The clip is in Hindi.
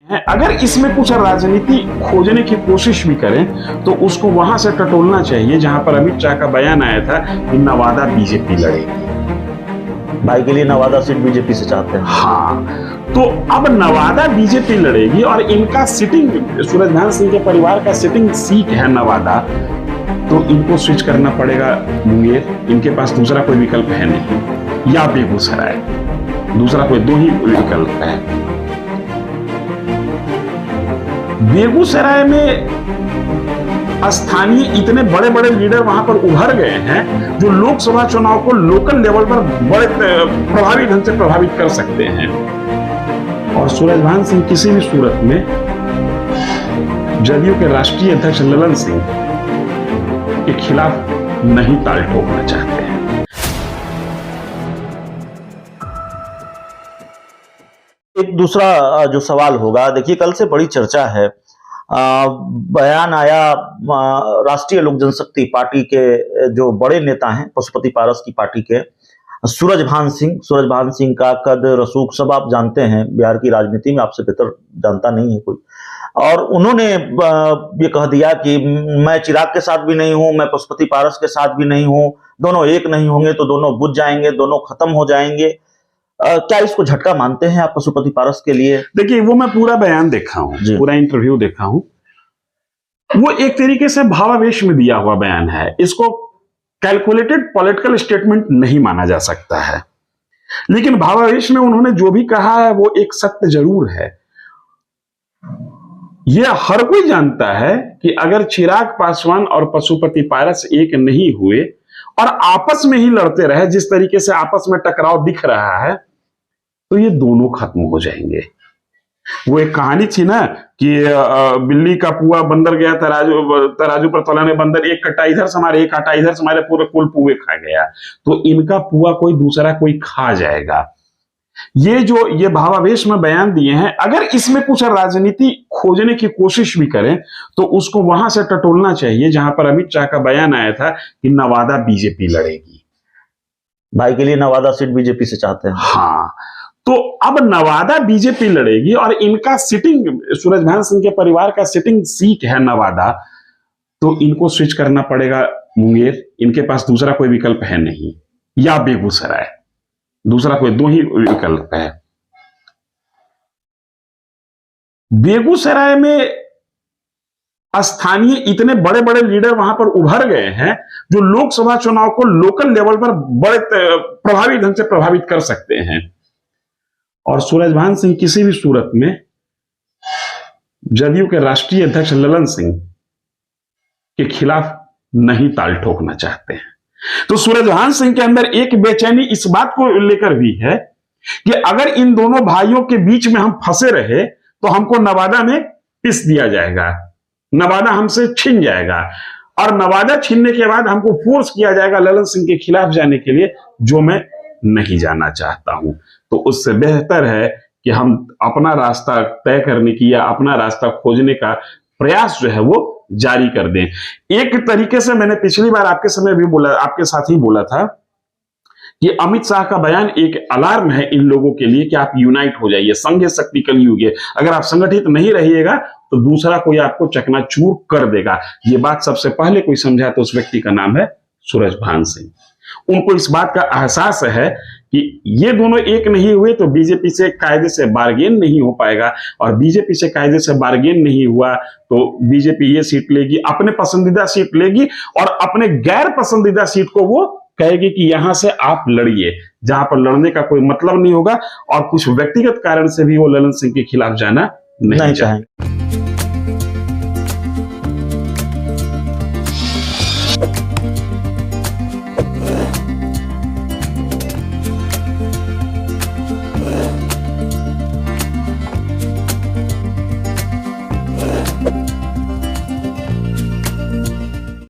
है। अगर इसमें कुछ राजनीति खोजने की कोशिश भी करें तो उसको वहां से टटोलना चाहिए जहां पर अमित शाह का बयान आया था कि नवादा बीजेपी लड़ेगी। भाई के लिए नवादा सीट बीजेपी से चाहते हैं। हाँ, तो अब नवादा बीजेपी लड़ेगी और इनका सिटिंग सूरजभान सिंह के परिवार का सिटिंग सीट है नवादा, तो इनको स्विच करना पड़ेगा मुंगेर। इनके पास दूसरा कोई विकल्प है नहीं, या बेगूसराय, दूसरा कोई दो ही विकल्प है। बेगूसराय में स्थानीय इतने बड़े बड़े लीडर वहां पर उभर गए हैं जो लोकसभा चुनाव को लोकल लेवल पर बड़े प्रभावी ढंग से प्रभावित कर सकते हैं। और सूरजभान सिंह किसी भी सूरत में जदयू के राष्ट्रीय अध्यक्ष ललन सिंह के खिलाफ नहीं ताल ठोकना चाहते हैं। एक दूसरा जो सवाल होगा, देखिए कल से बड़ी चर्चा है, बयान आया राष्ट्रीय लोक जनशक्ति पार्टी के जो बड़े नेता हैं पशुपति पारस की पार्टी के सूरजभान सिंह का कद रसूख सब आप जानते हैं, बिहार की राजनीति में आपसे बेहतर जानता नहीं है कोई। और उन्होंने ये कह दिया कि मैं चिराग के साथ भी नहीं हूं, मैं पशुपति पारस के साथ भी नहीं हूं, दोनों एक नहीं होंगे तो दोनों बुझ जाएंगे, दोनों खत्म हो जाएंगे। क्या इसको झटका मानते हैं आप पशुपति पारस के लिए? देखिए, वो मैं पूरा बयान देखा हूं, पूरा इंटरव्यू देखा हूं। वो एक तरीके से भावावेश में दिया हुआ बयान है, इसको कैलकुलेटेड पॉलिटिकल स्टेटमेंट नहीं माना जा सकता है। लेकिन भावावेश में उन्होंने जो भी कहा है वो एक सत्य जरूर है। यह हर कोई जानता है कि अगर चिराग पासवान और पशुपति पारस एक नहीं हुए और आपस में ही लड़ते रहे, जिस तरीके से आपस में टकराव दिख रहा है, तो ये दोनों खत्म हो जाएंगे। वो एक कहानी थी ना कि बिल्ली का पुआ बंदर गया तराजू पर तौलाने बंदर, एक कट्टा इधर से हमारे, एक आटा इधर से हमारे, पूरे कुल पुए खा गया। तो इनका पुआ कोई दूसरा कोई खा जाएगा। ये भावावेश में बयान दिए हैं, अगर इसमें कुछ राजनीति खोजने की कोशिश भी करें तो उसको वहां से टटोलना चाहिए जहां पर अमित शाह का बयान आया था कि नवादा बीजेपी लड़ेगी। भाई के लिए नवादा सीट बीजेपी से चाहते हैं। हाँ, तो अब नवादा बीजेपी लड़ेगी और इनका सिटिंग सूरजभान सिंह के परिवार का सिटिंग सीट है नवादा, तो इनको स्विच करना पड़ेगा मुंगेर। इनके पास दूसरा कोई विकल्प है नहीं, या बेगूसराय, दूसरा कोई दो ही विकल्प है। बेगूसराय में स्थानीय इतने बड़े बड़े लीडर वहां पर उभर गए हैं जो लोकसभा चुनाव को लोकल लेवल पर बड़े प्रभावी ढंग से प्रभावित कर सकते हैं। और सूरजभान सिंह किसी भी सूरत में जदयू के राष्ट्रीय अध्यक्ष ललन सिंह के खिलाफ नहीं ताल ठोकना चाहते हैं। तो सूरजभान सिंह के अंदर एक बेचैनी इस बात को लेकर भी है कि अगर इन दोनों भाइयों के बीच में हम फंसे रहे तो हमको नवादा में पिस दिया जाएगा, नवादा हमसे छीन जाएगा, और नवादा छीनने के बाद हमको फोर्स किया जाएगा ललन सिंह के खिलाफ जाने के लिए, जो मैं नहीं जाना चाहता हूं। तो उससे बेहतर है कि हम अपना रास्ता तय करने की या अपना रास्ता खोजने का प्रयास जो है वो जारी कर दें। एक तरीके से मैंने पिछली बार आपके समय भी बोला, आपके साथ ही बोला था कि अमित शाह का बयान एक अलार्म है इन लोगों के लिए कि आप यूनाइट हो जाइए, संघ शक्ति कलयुग है। अगर आप संगठित नहीं रहिएगा तो दूसरा कोई आपको चकनाचूर कर देगा। ये बात सबसे पहले कोई समझा तो उस व्यक्ति का नाम है सूरजभान सिंह। उनको इस बात का एहसास है कि ये दोनों एक नहीं हुए तो बीजेपी से कायदे से बार्गेन नहीं हो पाएगा, और बीजेपी से कायदे से बार्गेन नहीं हुआ तो बीजेपी ये सीट लेगी, अपने पसंदीदा सीट लेगी, और अपने गैर पसंदीदा सीट को वो कहेगी कि यहां से आप लड़िए, जहां पर लड़ने का कोई मतलब नहीं होगा, और कुछ व्यक्तिगत कारण से भी वो ललन सिंह के खिलाफ जाना नहीं चाहेंगे।